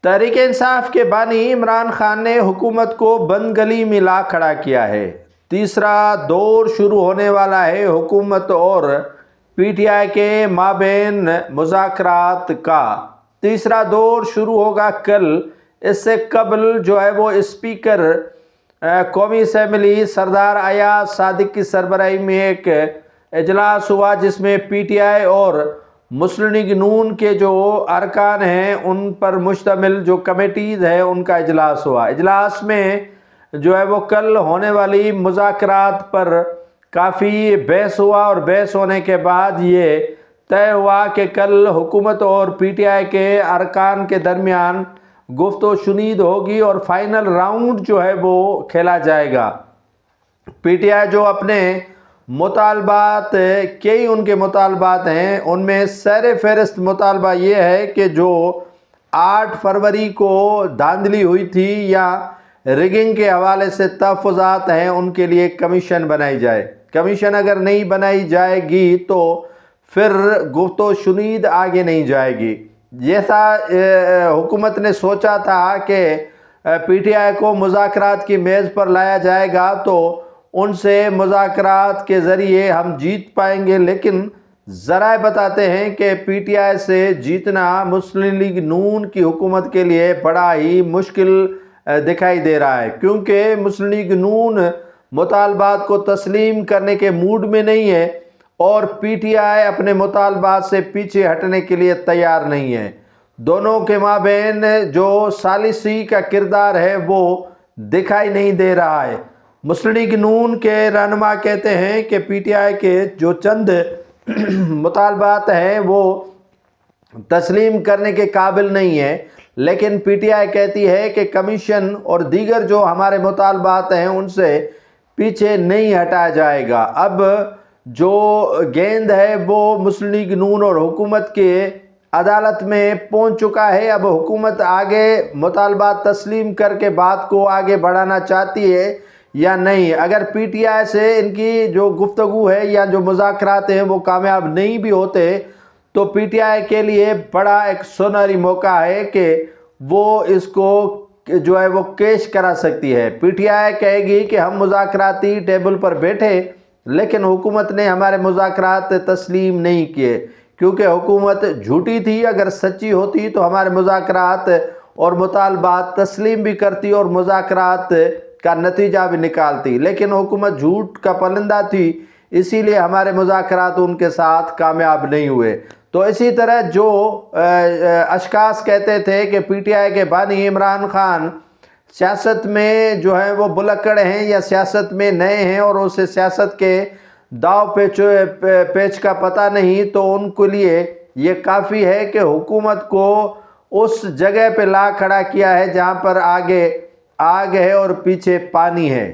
تحریک انصاف کے بانی عمران خان نے حکومت کو بند گلی میں لا کھڑا کیا ہے۔ تیسرا دور شروع ہونے والا ہے حکومت اور پی ٹی آئی کے مابین مذاکرات کا۔ تیسرا دور شروع ہوگا کل۔ اس سے قبل جو ہے وہ اسپیکر قومی اسمبلی سردار ایاز صادق کی سربراہی میں ایک اجلاس ہوا، جس میں پی ٹی آئی اور مسلم لیگ نون کے جو ارکان ہیں ان پر مشتمل جو کمیٹیز ہیں ان کا اجلاس ہوا۔ اجلاس میں جو ہے وہ کل ہونے والی مذاکرات پر کافی بحث ہوا، اور بحث ہونے کے بعد یہ طے ہوا کہ کل حکومت اور پی ٹی آئی کے ارکان کے درمیان گفت و شنید ہوگی اور فائنل راؤنڈ جو ہے وہ کھیلا جائے گا۔ پی ٹی آئی جو اپنے مطالبات کئی ان کے مطالبات ہیں، ان میں سر فہرست مطالبہ یہ ہے کہ جو 8 فروری کو دھاندلی ہوئی تھی یا ریگنگ کے حوالے سے تحفظات ہیں، ان کے لیے کمیشن بنائی جائے۔ کمیشن اگر نہیں بنائی جائے گی تو پھر گفت و شنید آگے نہیں جائے گی۔ جیسا حکومت نے سوچا تھا کہ پی ٹی آئی کو مذاکرات کی میز پر لایا جائے گا تو ان سے مذاکرات کے ذریعے ہم جیت پائیں گے، لیکن ذرائع بتاتے ہیں کہ پی ٹی آئی سے جیتنا مسلم لیگ نون کی حکومت کے لیے بڑا ہی مشکل دکھائی دے رہا ہے، کیونکہ مسلم لیگ نون مطالبات کو تسلیم کرنے کے موڈ میں نہیں ہے اور پی ٹی آئی اپنے مطالبات سے پیچھے ہٹنے کے لیے تیار نہیں ہے۔ دونوں کے مابین جو ثالثی کا کردار ہے وہ دکھائی نہیں دے رہا ہے۔ مسلم لیگ نون کے رہنما کہتے ہیں کہ پی ٹی آئی کے جو چند مطالبات ہیں وہ تسلیم کرنے کے قابل نہیں ہیں، لیکن پی ٹی آئی کہتی ہے کہ کمیشن اور دیگر جو ہمارے مطالبات ہیں ان سے پیچھے نہیں ہٹایا جائے گا۔ اب جو گیند ہے وہ مسلم لیگ نون اور حکومت کے عدالت میں پہنچ چکا ہے۔ اب حکومت آگے مطالبات تسلیم کر کے بات کو آگے بڑھانا چاہتی ہے یا نہیں۔ اگر پی ٹی آئی سے ان کی جو گفتگو ہے یا جو مذاکرات ہیں وہ کامیاب نہیں بھی ہوتے تو پی ٹی آئی کے لیے بڑا ایک سنہری موقع ہے کہ وہ اس کو جو ہے وہ کیش کرا سکتی ہے۔ پی ٹی آئی کہے گی کہ ہم مذاکراتی ٹیبل پر بیٹھے، لیکن حکومت نے ہمارے مذاکرات تسلیم نہیں کیے، کیونکہ حکومت جھوٹی تھی۔ اگر سچی ہوتی تو ہمارے مذاکرات اور مطالبات تسلیم بھی کرتی اور مذاکرات کا نتیجہ بھی نکالتی، لیکن حکومت جھوٹ کا پلندہ تھی، اسی لیے ہمارے مذاکرات ان کے ساتھ کامیاب نہیں ہوئے۔ تو اسی طرح جو اشخاص کہتے تھے کہ پی ٹی آئی کے بانی عمران خان سیاست میں جو ہے وہ بلکڑ ہیں یا سیاست میں نئے ہیں اور اسے سیاست کے داؤ پیچ کا پتہ نہیں، تو ان کے لیے یہ کافی ہے کہ حکومت کو اس جگہ پہ لا کھڑا کیا ہے جہاں پر آگے آگ ہے اور پیچھے پانی ہے۔